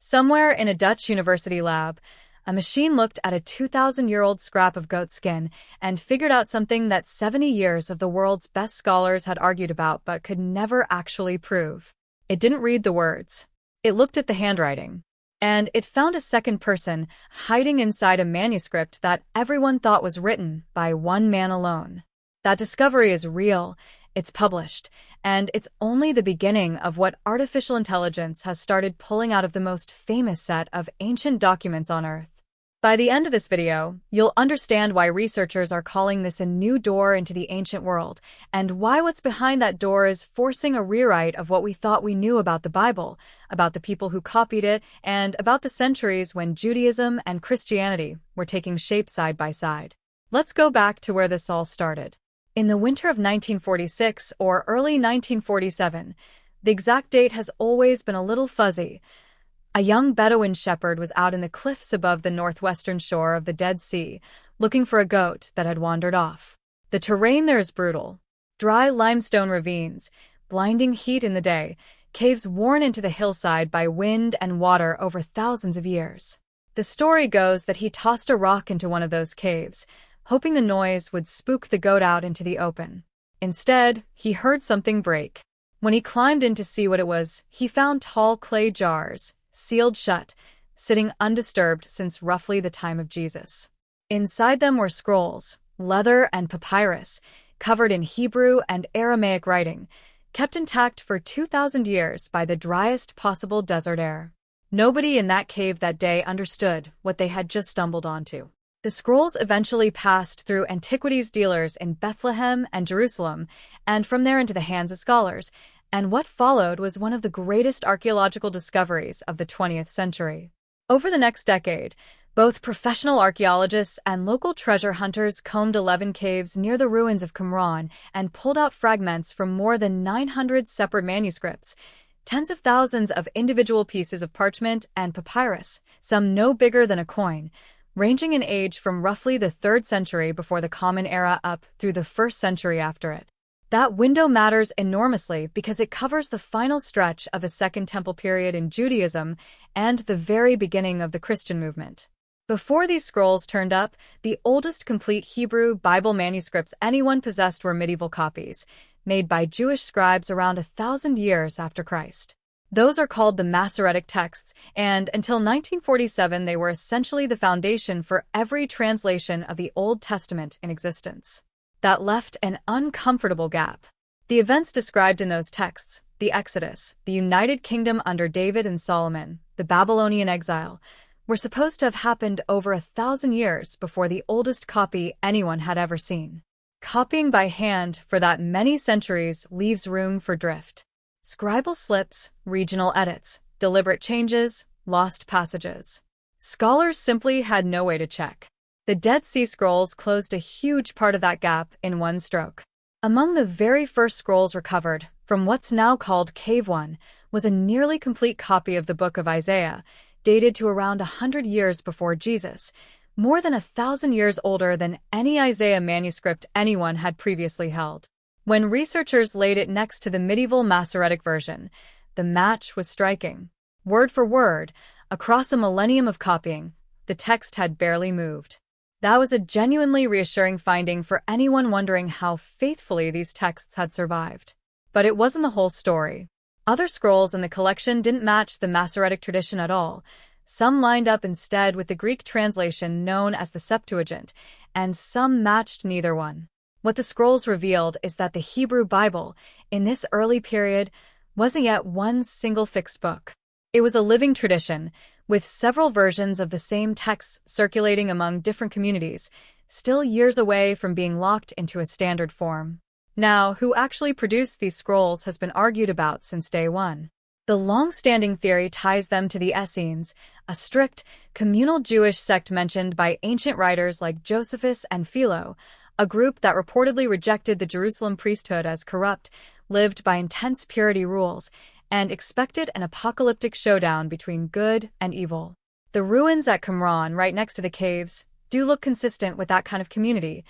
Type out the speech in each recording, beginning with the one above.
Somewhere in a Dutch university lab, a machine looked at a 2,000-year-old scrap of goat skin and figured out something that 70 years of the world's best scholars had argued about but could never actually prove. It didn't read the words. It looked at the handwriting. And it found a second person hiding inside a manuscript that everyone thought was written by one man alone. That discovery is real, it's published, and it's only the beginning of what artificial intelligence has started pulling out of the most famous set of ancient documents on Earth. By the end of this video, you'll understand why researchers are calling this a new door into the ancient world, and why what's behind that door is forcing a rewrite of what we thought we knew about the Bible, about the people who copied it, and about the centuries when Judaism and Christianity were taking shape side by side. Let's go back to where this all started. In the winter of 1946 or early 1947, the exact date has always been a little fuzzy. A young Bedouin shepherd was out in the cliffs above the northwestern shore of the Dead Sea, looking for a goat that had wandered off. The terrain there is brutal. Dry limestone ravines, blinding heat in the day, caves worn into the hillside by wind and water over thousands of years. The story goes that he tossed a rock into one of those caves, hoping the noise would spook the goat out into the open. Instead, he heard something break. When he climbed in to see what it was, he found tall clay jars, sealed shut, sitting undisturbed since roughly the time of Jesus. Inside them were scrolls, leather and papyrus, covered in Hebrew and Aramaic writing, kept intact for 2,000 years by the driest possible desert air. Nobody in that cave that day understood what they had just stumbled onto. The scrolls eventually passed through antiquities dealers in Bethlehem and Jerusalem, and from there into the hands of scholars, and what followed was one of the greatest archaeological discoveries of the 20th century. Over the next decade, both professional archaeologists and local treasure hunters combed 11 caves near the ruins of Qumran and pulled out fragments from more than 900 separate manuscripts, tens of thousands of individual pieces of parchment and papyrus, some no bigger than a coin, ranging in age from roughly the 3rd century before the Common Era up through the 1st century after it. That window matters enormously because it covers the final stretch of the Second Temple period in Judaism and the very beginning of the Christian movement. Before these scrolls turned up, the oldest complete Hebrew Bible manuscripts anyone possessed were medieval copies, made by Jewish scribes around 1,000 years after Christ. Those are called the Masoretic texts, and until 1947 they were essentially the foundation for every translation of the Old Testament in existence. That left an uncomfortable gap. The events described in those texts, the Exodus, the United Kingdom under David and Solomon, the Babylonian exile, were supposed to have happened over 1,000 years before the oldest copy anyone had ever seen. Copying by hand for that many centuries leaves room for drift. Scribal slips, regional edits, deliberate changes, lost passages. Scholars simply had no way to check. The Dead Sea Scrolls closed a huge part of that gap in one stroke. Among the very first scrolls recovered, from what's now called Cave 1, was a nearly complete copy of the Book of Isaiah, dated to around 100 years before Jesus, more than 1,000 years older than any Isaiah manuscript anyone had previously held. When researchers laid it next to the medieval Masoretic version, the match was striking. Word for word, across a millennium of copying, the text had barely moved. That was a genuinely reassuring finding for anyone wondering how faithfully these texts had survived. But it wasn't the whole story. Other scrolls in the collection didn't match the Masoretic tradition at all. Some lined up instead with the Greek translation known as the Septuagint, and some matched neither one. What the scrolls revealed is that the Hebrew Bible, in this early period, wasn't yet one single fixed book. It was a living tradition, with several versions of the same texts circulating among different communities, still years away from being locked into a standard form. Now, who actually produced these scrolls has been argued about since day one. The long-standing theory ties them to the Essenes, a strict, communal Jewish sect mentioned by ancient writers like Josephus and Philo, a group that reportedly rejected the Jerusalem priesthood as corrupt, lived by intense purity rules, and expected an apocalyptic showdown between good and evil. The ruins at Qumran, right next to the caves, do look consistent with that kind of community.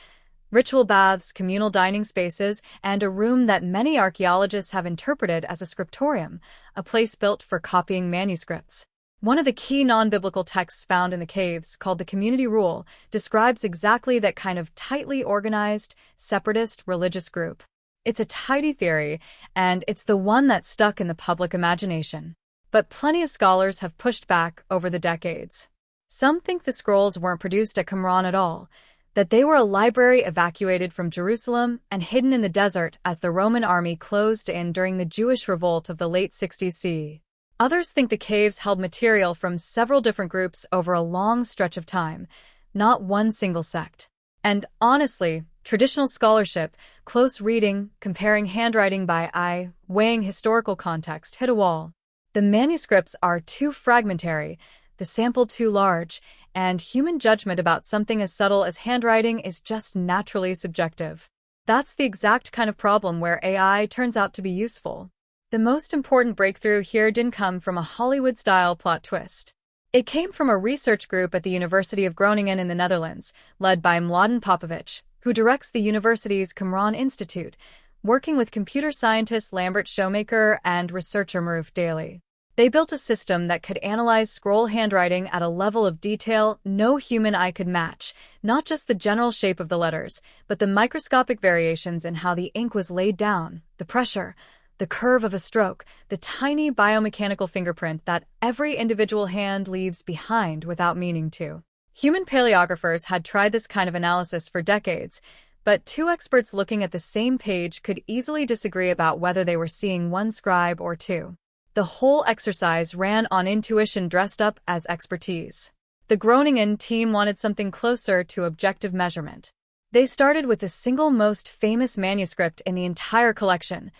Ritual baths, communal dining spaces, and a room that many archaeologists have interpreted as a scriptorium, a place built for copying manuscripts. One of the key non-biblical texts found in the caves, called the Community Rule, describes exactly that kind of tightly organized, separatist religious group. It's a tidy theory, and it's the one that's stuck in the public imagination. But plenty of scholars have pushed back over the decades. Some think the scrolls weren't produced at Qumran at all, that they were a library evacuated from Jerusalem and hidden in the desert as the Roman army closed in during the Jewish revolt of the late 60s CE. Others think the caves held material from several different groups over a long stretch of time, not one single sect. And honestly, traditional scholarship, close reading, comparing handwriting by eye, weighing historical context, hit a wall. The manuscripts are too fragmentary, the sample too large, and human judgment about something as subtle as handwriting is just naturally subjective. That's the exact kind of problem where AI turns out to be useful. The most important breakthrough here didn't come from a Hollywood-style plot twist. It came from a research group at the University of Groningen in the Netherlands, led by Mladen Popovic, who directs the university's Qumran Institute, working with computer scientist Lambert Shoemaker and researcher Maruf Daly. They built a system that could analyze scroll handwriting at a level of detail no human eye could match, not just the general shape of the letters, but the microscopic variations in how the ink was laid down, the pressure, the curve of a stroke, the tiny biomechanical fingerprint that every individual hand leaves behind without meaning to. Human paleographers had tried this kind of analysis for decades, but two experts looking at the same page could easily disagree about whether they were seeing one scribe or two. The whole exercise ran on intuition dressed up as expertise. The Groningen team wanted something closer to objective measurement. They started with the single most famous manuscript in the entire collection,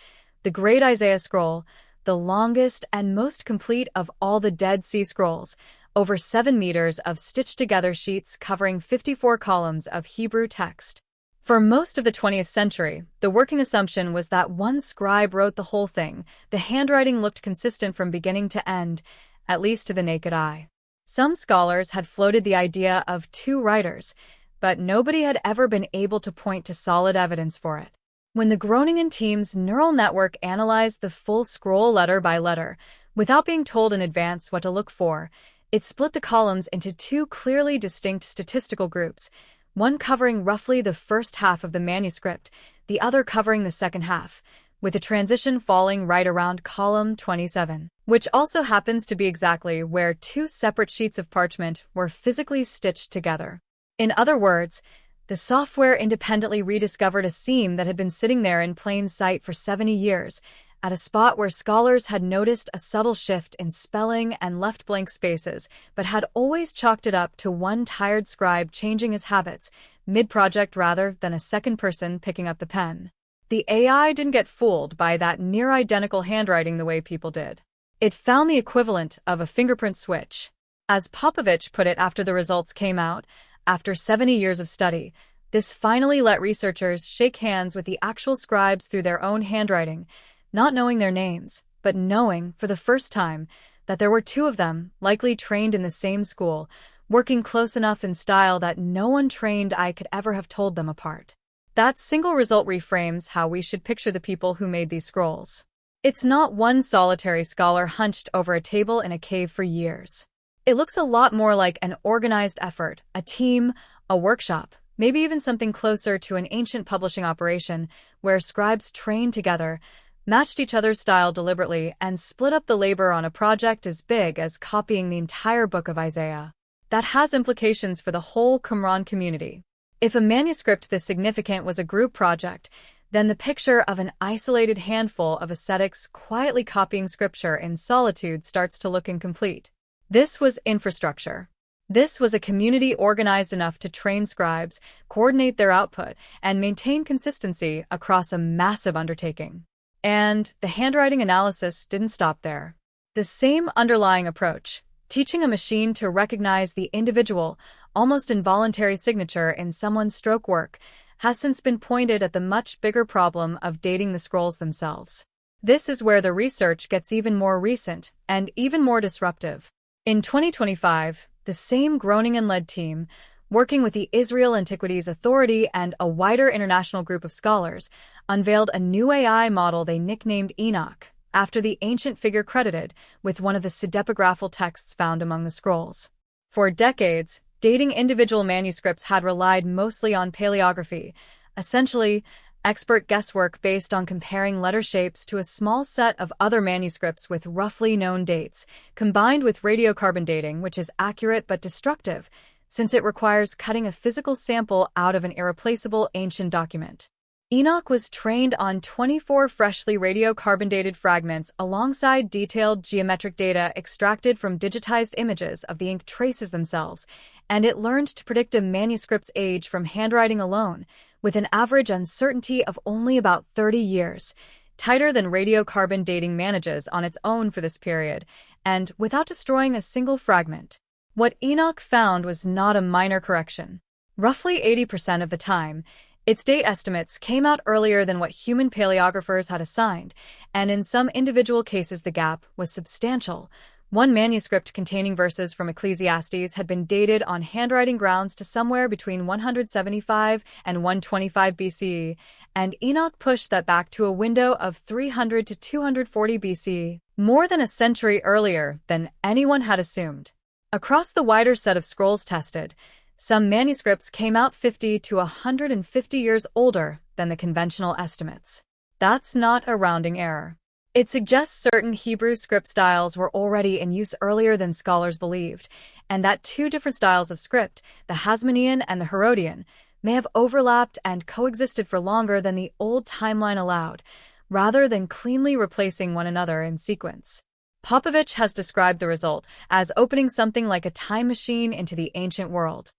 the Great Isaiah Scroll, the longest and most complete of all the Dead Sea Scrolls, over 7 meters of stitched-together sheets covering 54 columns of Hebrew text. For most of the 20th century, the working assumption was that one scribe wrote the whole thing. The handwriting looked consistent from beginning to end, at least to the naked eye. Some scholars had floated the idea of two writers, but nobody had ever been able to point to solid evidence for it. When the Groningen team's neural network analyzed the full scroll letter by letter, without being told in advance what to look for, it split the columns into two clearly distinct statistical groups, one covering roughly the first half of the manuscript, the other covering the second half, with the transition falling right around column 27, which also happens to be exactly where two separate sheets of parchment were physically stitched together. In other words, the software independently rediscovered a seam that had been sitting there in plain sight for 70 years, at a spot where scholars had noticed a subtle shift in spelling and left blank spaces, but had always chalked it up to one tired scribe changing his habits, mid-project rather than a second person picking up the pen. The AI didn't get fooled by that near-identical handwriting the way people did. It found the equivalent of a fingerprint switch. As Popovic put it after the results came out, after 70 years of study, this finally let researchers shake hands with the actual scribes through their own handwriting, not knowing their names, but knowing, for the first time, that there were two of them, likely trained in the same school, working close enough in style that no one trained eye could ever have told them apart. That single result reframes how we should picture the people who made these scrolls. It's not one solitary scholar hunched over a table in a cave for years. It looks a lot more like an organized effort, a team, a workshop, maybe even something closer to an ancient publishing operation where scribes trained together, matched each other's style deliberately, and split up the labor on a project as big as copying the entire book of Isaiah. That has implications for the whole Qumran community. If a manuscript this significant was a group project, then the picture of an isolated handful of ascetics quietly copying scripture in solitude starts to look incomplete. This was infrastructure. This was a community organized enough to train scribes, coordinate their output, and maintain consistency across a massive undertaking. And the handwriting analysis didn't stop there. The same underlying approach, teaching a machine to recognize the individual, almost involuntary signature in someone's stroke work, has since been pointed at the much bigger problem of dating the scrolls themselves. This is where the research gets even more recent and even more disruptive. In 2025, the same Groningen-led team, working with the Israel Antiquities Authority and a wider international group of scholars, unveiled a new AI model they nicknamed Enoch, after the ancient figure credited with one of the pseudepigraphal texts found among the scrolls. For decades, dating individual manuscripts had relied mostly on paleography, essentially expert guesswork based on comparing letter shapes to a small set of other manuscripts with roughly known dates, combined with radiocarbon dating, which is accurate but destructive, since it requires cutting a physical sample out of an irreplaceable ancient document. Enoch was trained on 24 freshly radiocarbon-dated fragments alongside detailed geometric data extracted from digitized images of the ink traces themselves, and it learned to predict a manuscript's age from handwriting alone, with an average uncertainty of only about 30 years, tighter than radiocarbon dating manages on its own for this period, and without destroying a single fragment. What Enoch found was not a minor correction. Roughly 80% of the time, its date estimates came out earlier than what human paleographers had assigned, and in some individual cases the gap was substantial. One manuscript containing verses from Ecclesiastes had been dated on handwriting grounds to somewhere between 175 and 125 BCE, and Enoch pushed that back to a window of 300 to 240 BCE, more than a century earlier than anyone had assumed. Across the wider set of scrolls tested, some manuscripts came out 50 to 150 years older than the conventional estimates. That's not a rounding error. It suggests certain Hebrew script styles were already in use earlier than scholars believed, and that two different styles of script, the Hasmonean and the Herodian, may have overlapped and coexisted for longer than the old timeline allowed, rather than cleanly replacing one another in sequence. Popovich has described the result as opening something like a time machine into the ancient world.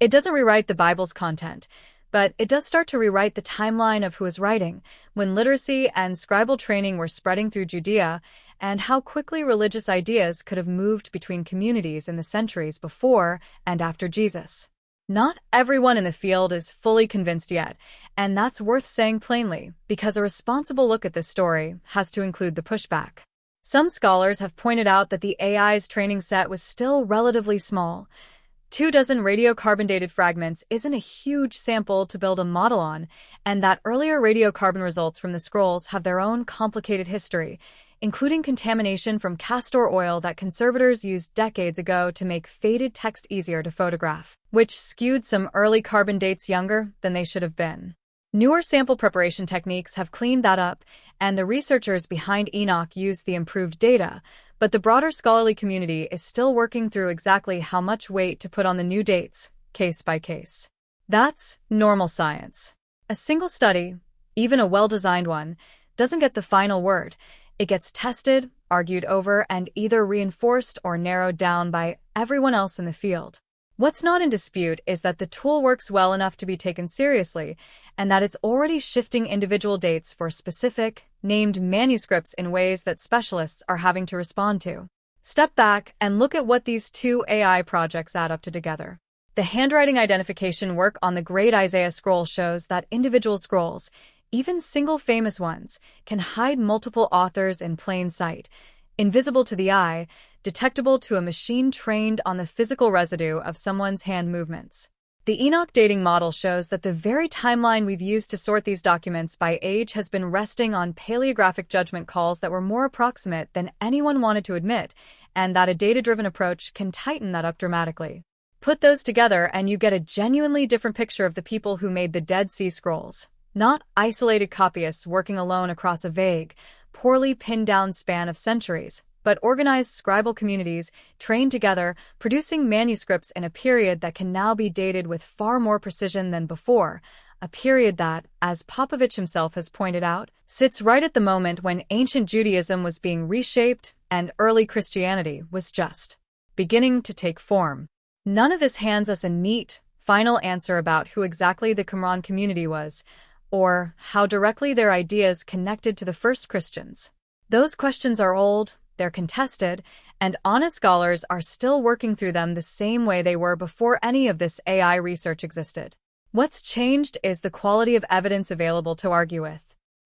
It doesn't rewrite the Bible's content, but it does start to rewrite the timeline of who is writing, when literacy and scribal training were spreading through Judea, and how quickly religious ideas could have moved between communities in the centuries before and after Jesus. Not everyone in the field is fully convinced yet, and that's worth saying plainly, because a responsible look at this story has to include the pushback. Some scholars have pointed out that the AI's training set was still relatively small. 24 radiocarbon-dated fragments isn't a huge sample to build a model on, and that earlier radiocarbon results from the scrolls have their own complicated history, including contamination from castor oil that conservators used decades ago to make faded text easier to photograph, which skewed some early carbon dates younger than they should have been. Newer sample preparation techniques have cleaned that up, and the researchers behind Enoch used the improved data, but the broader scholarly community is still working through exactly how much weight to put on the new dates, case by case. That's normal science. A single study, even a well-designed one, doesn't get the final word. It gets tested, argued over, and either reinforced or narrowed down by everyone else in the field. What's not in dispute is that the tool works well enough to be taken seriously, and that it's already shifting individual dates for specific, named manuscripts in ways that specialists are having to respond to. Step back and look at what these two AI projects add up to together. The handwriting identification work on the Great Isaiah Scroll shows that individual scrolls, even single famous ones, can hide multiple authors in plain sight, invisible to the eye, detectable to a machine trained on the physical residue of someone's hand movements. The Enoch dating model shows that the very timeline we've used to sort these documents by age has been resting on paleographic judgment calls that were more approximate than anyone wanted to admit, and that a data-driven approach can tighten that up dramatically. Put those together and you get a genuinely different picture of the people who made the Dead Sea Scrolls, not isolated copyists working alone across a vague, poorly pinned down span of centuries, but organized scribal communities trained together, producing manuscripts in a period that can now be dated with far more precision than before, a period that, as Popovich himself has pointed out, sits right at the moment when ancient Judaism was being reshaped and early Christianity was just beginning to take form. None of this hands us a neat, final answer about who exactly the Qumran community was, or how directly their ideas connected to the first Christians. Those questions are old, they're contested, and honest scholars are still working through them the same way they were before any of this AI research existed. What's changed is the quality of evidence available to argue with.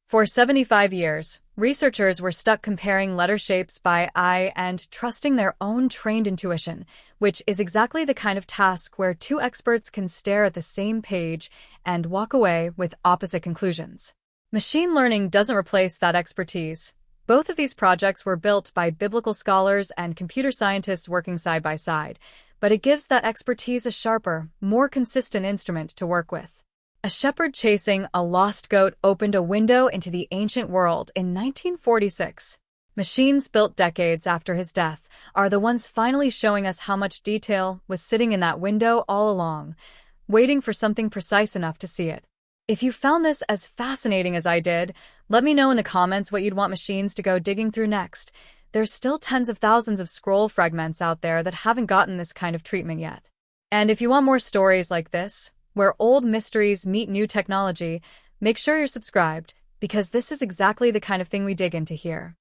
For 75 years, researchers were stuck comparing letter shapes by eye and trusting their own trained intuition, which is exactly the kind of task where two experts can stare at the same page and walk away with opposite conclusions. Machine learning doesn't replace that expertise. Both of these projects were built by biblical scholars and computer scientists working side by side, but it gives that expertise a sharper, more consistent instrument to work with. A shepherd chasing a lost goat opened a window into the ancient world in 1946. Machines built decades after his death are the ones finally showing us how much detail was sitting in that window all along, waiting for something precise enough to see it. If you found this as fascinating as I did, let me know in the comments what you'd want machines to go digging through next. There's still tens of thousands of scroll fragments out there that haven't gotten this kind of treatment yet. And if you want more stories like this, where old mysteries meet new technology, make sure you're subscribed, because this is exactly the kind of thing we dig into here.